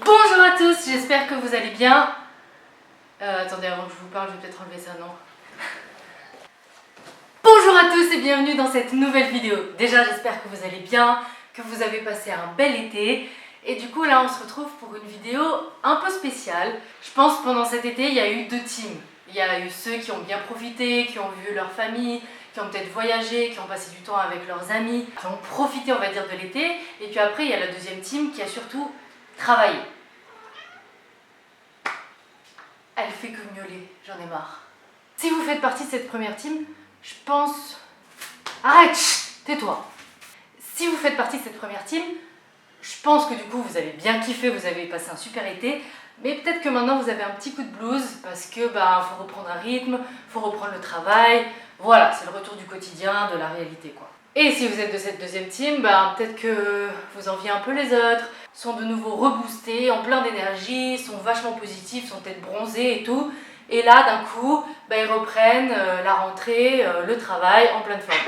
Bonjour à tous, j'espère que vous allez bien. Attendez, avant que je vous parle, je vais peut-être enlever ça, non? Bonjour à tous et bienvenue dans cette nouvelle vidéo. Déjà, j'espère que vous allez bien, que vous avez passé un bel été. Et du coup, là, on se retrouve pour une vidéo un peu spéciale. Je pense que pendant cet été, il y a eu deux teams. Il y a eu ceux qui ont bien profité, qui ont vu leur famille, qui ont peut-être voyagé, qui ont passé du temps avec leurs amis, qui ont profité, on va dire, de l'été. Et puis après, il y a la deuxième team qui a surtout travaillé. Elle fait que miauler, j'en ai marre. Si vous faites partie de cette première team, je pense... Arrête, tais-toi. Si vous faites partie de cette première team, je pense que du coup vous avez bien kiffé, vous avez passé un super été, mais peut-être que maintenant vous avez un petit coup de blues parce que faut reprendre un rythme, faut reprendre le travail. Voilà, c'est le retour du quotidien, de la réalité quoi. Et si vous êtes de cette deuxième team, peut-être que vous enviez un peu les autres, sont de nouveau reboostés, en plein d'énergie, sont vachement positifs, sont peut-être bronzés et tout. Et là, d'un coup, ils reprennent la rentrée, le travail en pleine forme.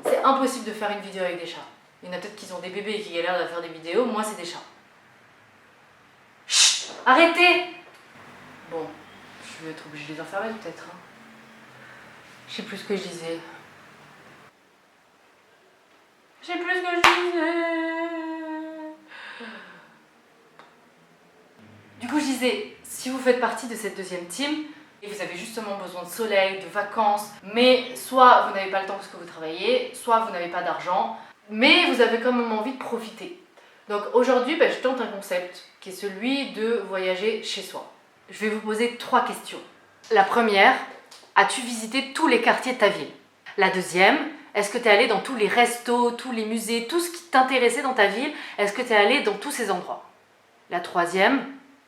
C'est impossible de faire une vidéo avec des chats. Il y en a peut-être qui ont des bébés et qui galèrent à faire des vidéos, moi c'est des chats. Chut, arrêtez! Bon, je vais être obligée de les enfermer peut-être. Je sais plus ce que je disais. Je sais plus ce que je disais. Du coup, je disais, si vous faites partie de cette deuxième team, et vous avez justement besoin de soleil, de vacances, mais soit vous n'avez pas le temps parce que vous travaillez, soit vous n'avez pas d'argent, mais vous avez quand même envie de profiter. Donc aujourd'hui, je tente un concept qui est celui de voyager chez soi. Je vais vous poser 3 questions. La première, as-tu visité tous les quartiers de ta ville? La deuxième, est-ce que tu es allé dans tous les restos, tous les musées, tout ce qui t'intéressait dans ta ville? Est-ce que tu es allé dans tous ces endroits? La troisième,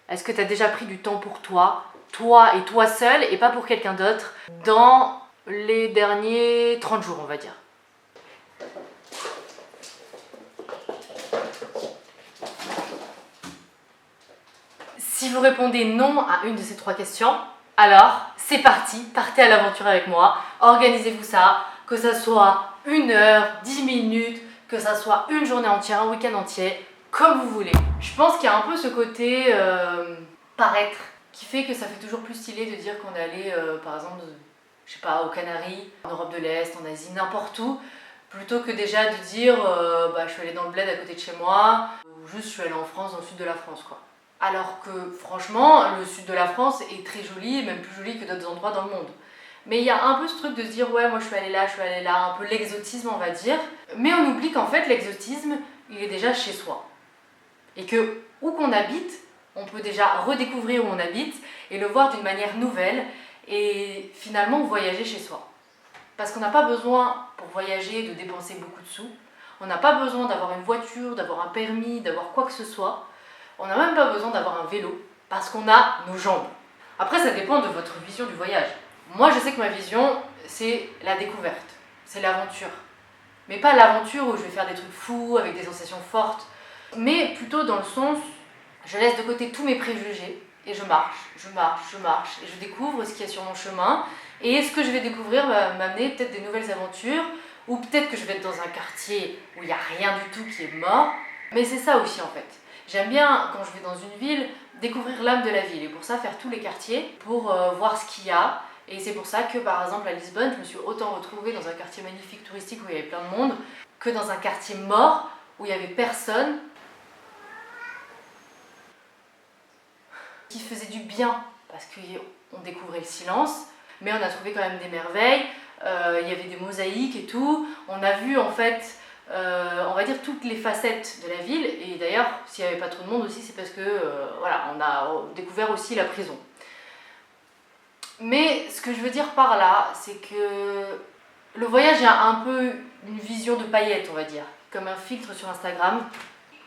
est-ce que tu as déjà pris du temps pour toi et toi seul, et pas pour quelqu'un d'autre, dans les derniers 30 jours, on va dire? Si vous répondez non à une de ces 3 questions, alors c'est parti, partez à l'aventure avec moi, organisez-vous ça, que ça soit 1 heure, 10 minutes, que ça soit une journée entière, un week-end entier, comme vous voulez. Je pense qu'il y a un peu ce côté paraître qui fait que ça fait toujours plus stylé de dire qu'on est allé par exemple, je sais pas, aux Canaries, en Europe de l'Est, en Asie, n'importe où, plutôt que déjà de dire je suis allée dans le bled à côté de chez moi, ou juste je suis allée en France, dans le sud de la France quoi. Alors que franchement, le sud de la France est très joli, même plus joli que d'autres endroits dans le monde. Mais il y a un peu ce truc de se dire ouais moi je suis allée là, un peu l'exotisme on va dire. Mais on oublie qu'en fait l'exotisme il est déjà chez soi. Et que où qu'on habite, on peut déjà redécouvrir où on habite et le voir d'une manière nouvelle et finalement voyager chez soi. Parce qu'on n'a pas besoin pour voyager de dépenser beaucoup de sous, on n'a pas besoin d'avoir une voiture, d'avoir un permis, d'avoir quoi que ce soit. On n'a même pas besoin d'avoir un vélo parce qu'on a nos jambes. Après ça dépend de votre vision du voyage. Moi je sais que ma vision c'est la découverte, c'est l'aventure. Mais pas l'aventure où je vais faire des trucs fous avec des sensations fortes, mais plutôt dans le sens je laisse de côté tous mes préjugés et je marche et je découvre ce qu'il y a sur mon chemin et ce que je vais découvrir va m'amener peut-être des nouvelles aventures ou peut-être que je vais être dans un quartier où il n'y a rien du tout qui est mort. Mais c'est ça aussi en fait. J'aime bien, quand je vais dans une ville, découvrir l'âme de la ville et pour ça faire tous les quartiers pour voir ce qu'il y a. Et c'est pour ça que par exemple à Lisbonne, je me suis autant retrouvée dans un quartier magnifique touristique où il y avait plein de monde que dans un quartier mort où il n'y avait personne, qui faisait du bien parce qu'on découvrait le silence, mais on a trouvé quand même des merveilles, il y avait des mosaïques et tout, on a vu en fait on va dire toutes les facettes de la ville et d'ailleurs s'il n'y avait pas trop de monde aussi c'est parce que on a découvert aussi la prison. Mais ce que je veux dire par là c'est que le voyage a un peu une vision de paillettes on va dire, comme un filtre sur Instagram.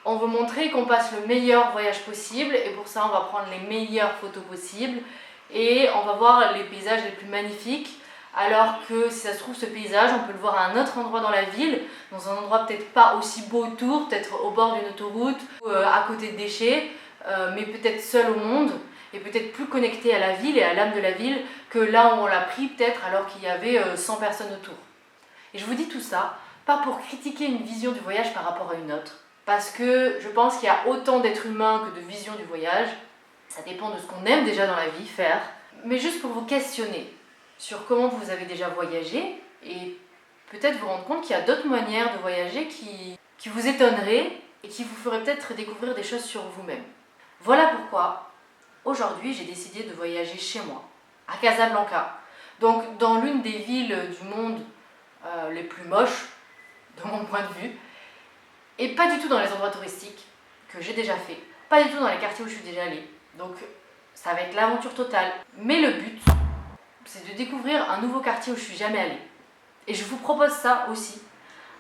On veut montrer qu'on passe le meilleur voyage possible et pour ça on va prendre les meilleures photos possibles et on va voir les paysages les plus magnifiques. Alors que si ça se trouve ce paysage on peut le voir à un autre endroit dans la ville, dans un endroit peut-être pas aussi beau autour, peut-être au bord d'une autoroute, à côté de déchets, mais peut-être seul au monde et peut-être plus connecté à la ville et à l'âme de la ville que là où on l'a pris peut-être alors qu'il y avait 100 personnes autour. Et je vous dis tout ça, pas pour critiquer une vision du voyage par rapport à une autre, parce que je pense qu'il y a autant d'êtres humains que de visions du voyage. Ça dépend de ce qu'on aime déjà dans la vie faire, mais juste pour vous questionner sur comment vous avez déjà voyagé et peut-être vous rendre compte qu'il y a d'autres manières de voyager qui vous étonneraient et qui vous feraient peut-être découvrir des choses sur vous-même. Voilà pourquoi aujourd'hui j'ai décidé de voyager chez moi, à Casablanca. Donc dans l'une des villes du monde les plus moches, de mon point de vue, et pas du tout dans les endroits touristiques que j'ai déjà fait, pas du tout dans les quartiers où je suis déjà allée. Donc ça va être l'aventure totale. Mais le but, c'est de découvrir un nouveau quartier où je suis jamais allée. Et je vous propose ça aussi.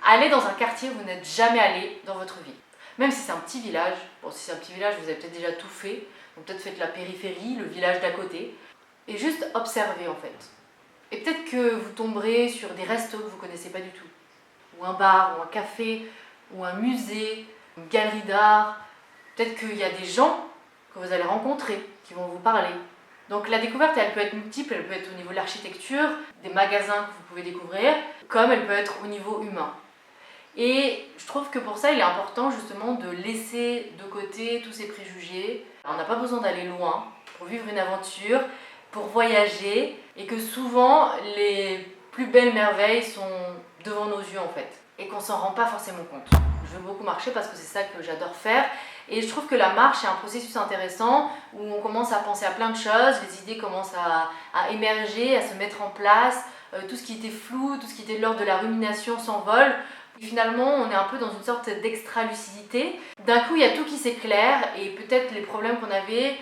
Allez dans un quartier où vous n'êtes jamais allé dans votre vie. Même si c'est un petit village. Bon, si c'est un petit village, vous avez peut-être déjà tout fait. Donc peut-être faites la périphérie, le village d'à côté. Et juste observez en fait. Et peut-être que vous tomberez sur des restos que vous ne connaissez pas du tout. Ou un bar, ou un café, ou un musée, une galerie d'art. Peut-être qu'il y a des gens que vous allez rencontrer, qui vont vous parler. Donc la découverte, elle peut être multiple, elle peut être au niveau de l'architecture, des magasins que vous pouvez découvrir, comme elle peut être au niveau humain. Et je trouve que pour ça, il est important justement de laisser de côté tous ces préjugés. On n'a pas besoin d'aller loin pour vivre une aventure, pour voyager, et que souvent les plus belles merveilles sont devant nos yeux en fait, et qu'on s'en rend pas forcément compte. Je veux beaucoup marcher parce que c'est ça que j'adore faire. Et je trouve que la marche est un processus intéressant où on commence à penser à plein de choses, les idées commencent à émerger, à se mettre en place, tout ce qui était flou, tout ce qui était de l'ordre de la rumination s'envole. Et finalement, on est un peu dans une sorte d'extra-lucidité. D'un coup, il y a tout qui s'éclaire et peut-être les problèmes qu'on avait,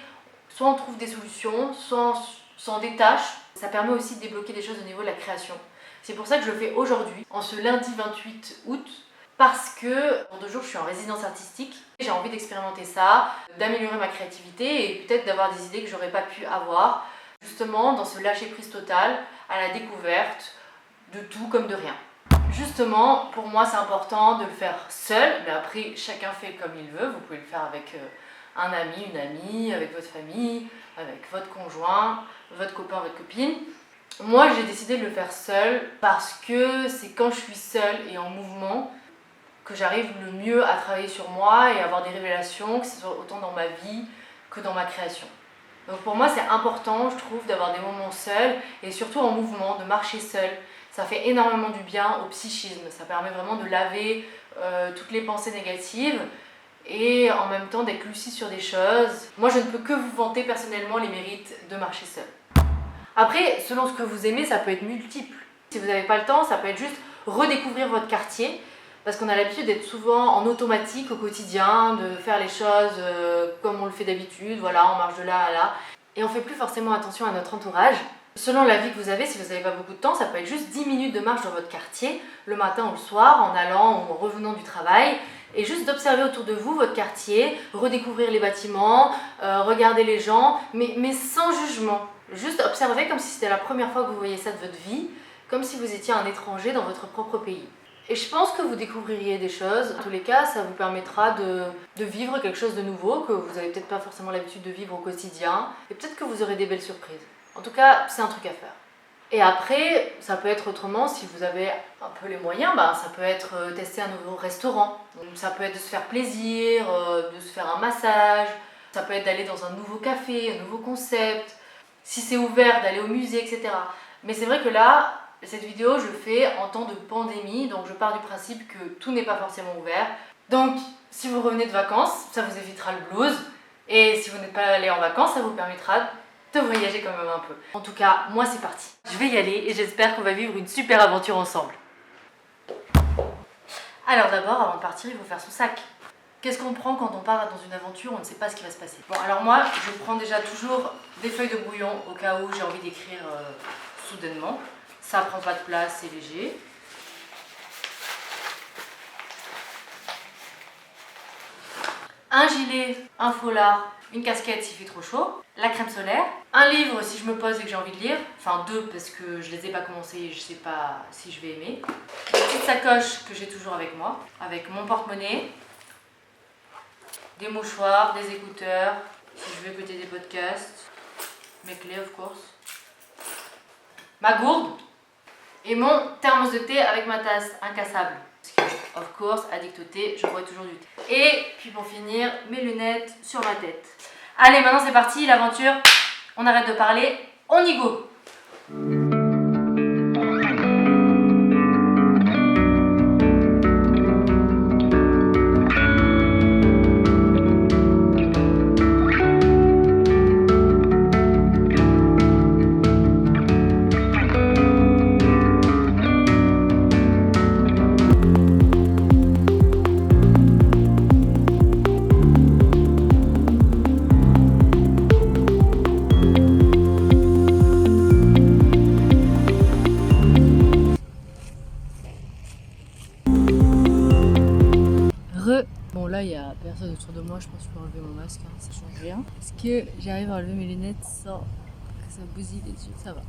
soit on trouve des solutions, soit on s'en détache. Ça permet aussi de débloquer des choses au niveau de la création. C'est pour ça que je le fais aujourd'hui, en ce lundi 28 août, parce que dans 2 jours je suis en résidence artistique. J'ai envie d'expérimenter ça, d'améliorer ma créativité et peut-être d'avoir des idées que j'aurais pas pu avoir, justement dans ce lâcher prise total à la découverte de tout comme de rien. Justement, pour moi c'est important de le faire seul, mais après chacun fait comme il veut. Vous pouvez le faire avec un ami, une amie, avec votre famille, avec votre conjoint, votre copain, votre copine. Moi j'ai décidé de le faire seul parce que c'est quand je suis seule et en mouvement que j'arrive le mieux à travailler sur moi et à avoir des révélations, que ce soit autant dans ma vie que dans ma création. Donc pour moi c'est important, je trouve, d'avoir des moments seuls et surtout en mouvement, de marcher seul. Ça fait énormément du bien au psychisme, ça permet vraiment de laver toutes les pensées négatives et en même temps d'être lucide sur des choses. Moi je ne peux que vous vanter personnellement les mérites de marcher seul. Après, selon ce que vous aimez, ça peut être multiple. Si vous n'avez pas le temps, ça peut être juste redécouvrir votre quartier, parce qu'on a l'habitude d'être souvent en automatique au quotidien, de faire les choses comme on le fait d'habitude, voilà, on marche de là à là, et on ne fait plus forcément attention à notre entourage. Selon la vie que vous avez, si vous n'avez pas beaucoup de temps, ça peut être juste 10 minutes de marche dans votre quartier, le matin ou le soir, en allant ou en revenant du travail, et juste d'observer autour de vous votre quartier, redécouvrir les bâtiments, regarder les gens, mais sans jugement. Juste observer comme si c'était la première fois que vous voyez ça de votre vie, comme si vous étiez un étranger dans votre propre pays. Et je pense que vous découvririez des choses. En tous les cas, ça vous permettra de vivre quelque chose de nouveau que vous n'avez peut-être pas forcément l'habitude de vivre au quotidien. Et peut-être que vous aurez des belles surprises. En tout cas, c'est un truc à faire. Et après, ça peut être autrement, si vous avez un peu les moyens, ça peut être tester un nouveau restaurant. Donc, ça peut être de se faire plaisir, de se faire un massage. Ça peut être d'aller dans un nouveau café, un nouveau concept. Si c'est ouvert, d'aller au musée, etc. Mais c'est vrai que là, cette vidéo, je le fais en temps de pandémie, donc je pars du principe que tout n'est pas forcément ouvert. Donc, si vous revenez de vacances, ça vous évitera le blues. Et si vous n'êtes pas allé en vacances, ça vous permettra de voyager quand même un peu. En tout cas, moi c'est parti. Je vais y aller et j'espère qu'on va vivre une super aventure ensemble. Alors d'abord, avant de partir, il faut faire son sac. Qu'est-ce qu'on prend quand on part dans une aventure? On ne sait pas ce qui va se passer. Bon, alors moi, je prends déjà toujours des feuilles de brouillon au cas où j'ai envie d'écrire soudainement. Ça prend pas de place, c'est léger. Un gilet, un foulard, une casquette s'il fait trop chaud, la crème solaire, un livre si je me pose et que j'ai envie de lire, enfin 2 parce que je les ai pas commencés et je sais pas si je vais aimer. Une petite sacoche que j'ai toujours avec moi, avec mon porte-monnaie, des mouchoirs, des écouteurs, si je veux écouter des podcasts, mes clés of course, ma gourde et mon thermos de thé avec ma tasse incassable. Parce que of course, addict au thé, je bois toujours du thé. Et puis pour finir, mes lunettes sur ma tête. Allez, maintenant c'est parti, l'aventure. On arrête de parler, on y go. Bon là il y a personne autour de moi, je pense que je peux enlever mon masque, hein, ça change rien. Est-ce que j'arrive à enlever mes lunettes sans que ça bousille les yeux? Ça va.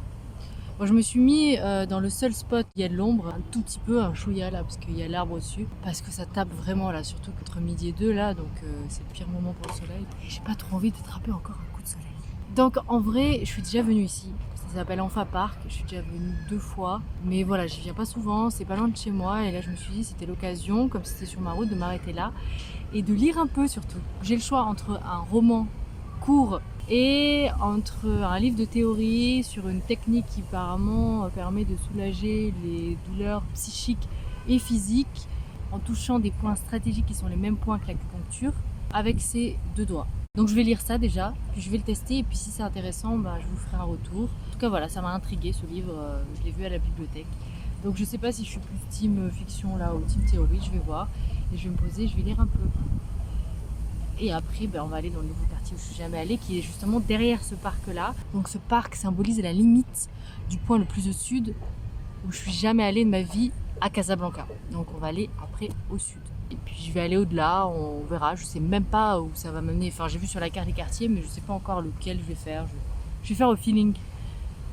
Bon, je me suis mis dans le seul spot où il y a de l'ombre, un tout petit peu, un chouïa là, parce qu'il y a l'arbre au-dessus. Parce que ça tape vraiment là, surtout entre midi et 2 là, donc c'est le pire moment pour le soleil. Et j'ai pas trop envie d'attraper encore un coup de soleil. Donc en vrai, je suis déjà venue ici. Ça s'appelle Enfa Park, je suis déjà venue 2 fois. Mais voilà, j'y viens pas souvent, c'est pas loin de chez moi. Et là je me suis dit c'était l'occasion, comme c'était sur ma route, de m'arrêter là. Et de lire un peu surtout. J'ai le choix entre un roman court et entre un livre de théorie sur une technique qui apparemment permet de soulager les douleurs psychiques et physiques en touchant des points stratégiques qui sont les mêmes points que l'acupuncture avec ses 2 doigts. Donc je vais lire ça déjà, puis je vais le tester et puis si c'est intéressant, bah, je vous ferai un retour. En tout cas voilà, ça m'a intrigué ce livre, je l'ai vu à la bibliothèque. Donc je sais pas si je suis plus team fiction là ou team théorie, je vais voir. Et je vais me poser, je vais lire un peu. Et après, ben, on va aller dans le nouveau quartier où je suis jamais allée, qui est justement derrière ce parc-là. Donc ce parc symbolise la limite du point le plus au sud où je suis jamais allée de ma vie à Casablanca. Donc on va aller après au sud. Et puis je vais aller au-delà, on verra. Je sais même pas où ça va m'amener. Enfin, j'ai vu sur la carte les quartiers, mais je sais pas encore lequel je vais faire. Je vais faire au feeling.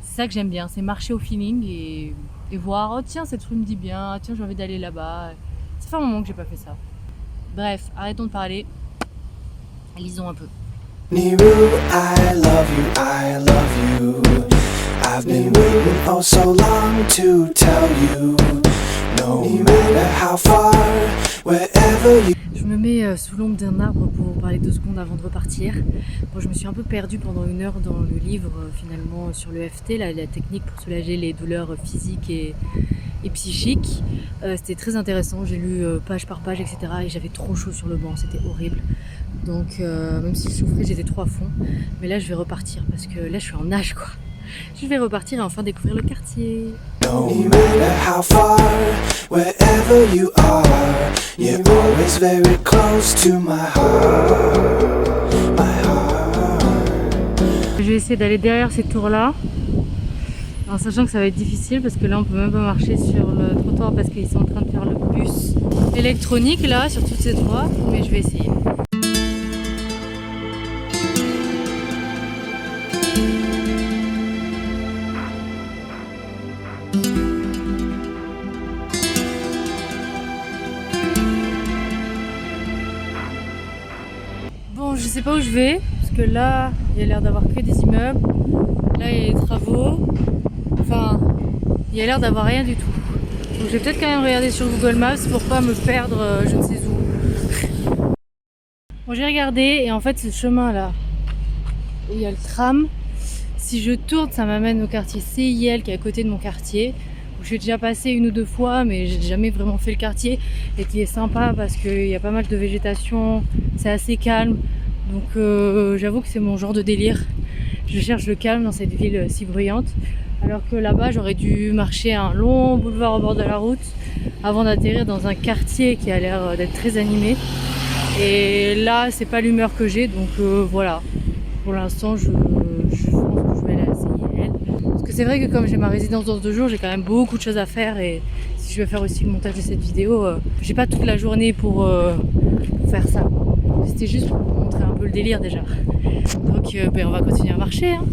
C'est ça que j'aime bien, c'est marcher au feeling et voir, oh tiens, cette rue me dit bien, tiens, j'ai envie d'aller là-bas. Ça fait un moment que j'ai pas fait ça. Bref, arrêtons de parler. Lisons un peu. Niru, I love you. I've been waiting oh so long to tell you. No matter how far, wherever you. Je me mets sous l'ombre d'un arbre pour parler 2 secondes avant de repartir. Bon, je me suis un peu perdue pendant 1 heure dans le livre finalement sur le FT, la technique pour soulager les douleurs physiques et psychiques. C'était très intéressant, j'ai lu page par page, etc. Et j'avais trop chaud sur le banc, c'était horrible. Donc même si je souffrais, j'étais trop à fond. Mais là je vais repartir parce que là je suis en nage quoi. Je vais repartir et enfin découvrir le quartier. No matter how far, wherever you are, you're always very close to my heart, my heart. Je vais essayer d'aller derrière ces tours-là, en sachant que ça va être difficile parce que là on peut même pas marcher sur le trottoir parce qu'ils sont en train de faire le bus électronique là sur toutes ces voies, mais je vais essayer. Bon, je sais pas où je vais, parce que là, il y a l'air d'avoir que des immeubles. Là, il y a des travaux. Enfin, il y a l'air d'avoir rien du tout. Donc, je vais peut-être quand même regarder sur Google Maps pour pas me perdre je ne sais où. Bon, j'ai regardé et en fait, ce chemin-là, où il y a le tram, si je tourne, ça m'amène au quartier CIL qui est à côté de mon quartier. Je suis déjà passé 1 ou 2 fois, mais j'ai jamais vraiment fait le quartier et qui est sympa parce qu'il y a pas mal de végétation, c'est assez calme. Donc j'avoue que c'est mon genre de délire. Je cherche le calme dans cette ville si bruyante. Alors que là-bas, j'aurais dû marcher un long boulevard au bord de la route avant d'atterrir dans un quartier qui a l'air d'être très animé. Et là, c'est pas l'humeur que j'ai, donc voilà. Pour l'instant, je pense que je vais aller à CIL. Parce que c'est vrai que comme j'ai ma résidence dans 2 jours, j'ai quand même beaucoup de choses à faire et si je veux faire aussi le montage de cette vidéo, j'ai pas toute la journée pour faire ça. C'était juste pour vous montrer un peu le délire déjà. Donc on va continuer à marcher. Hein.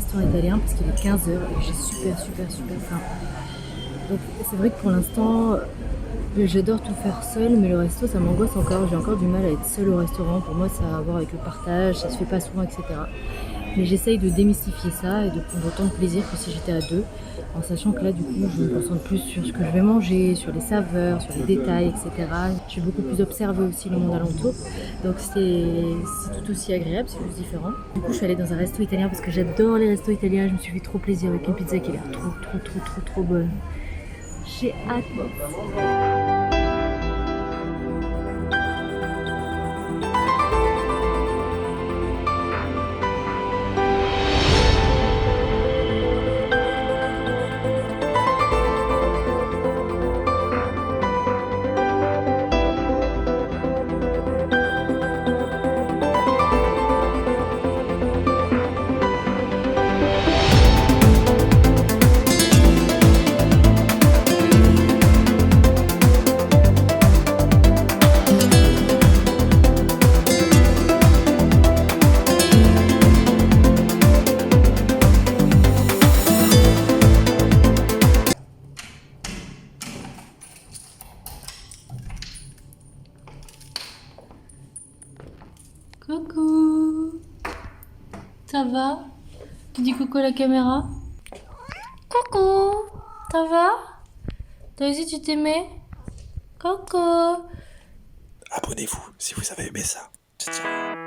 restaurant italien parce qu'il est 15h et j'ai super faim. Donc c'est vrai que pour l'instant, j'adore tout faire seule, mais le resto ça m'angoisse encore. J'ai encore du mal à être seule au restaurant. Pour moi ça a à voir avec le partage, ça se fait pas souvent, etc. Mais j'essaye de démystifier ça et de prendre autant de plaisir que si j'étais à deux, en sachant que là du coup je me concentre plus sur ce que je vais manger, sur les saveurs, sur les détails, etc. Je vais beaucoup plus observer aussi le monde alentour, donc c'est tout aussi agréable, c'est juste différent. Du coup je suis allée dans un resto italien parce que j'adore les restos italiens, je me suis fait trop plaisir avec une pizza qui a l'air trop bonne. J'ai hâte. Coucou, ça va? Tu dis coucou à la caméra? Coucou, ça va? Toi aussi tu t'aimais? Coucou. Abonnez-vous si vous avez aimé ça. Ciao.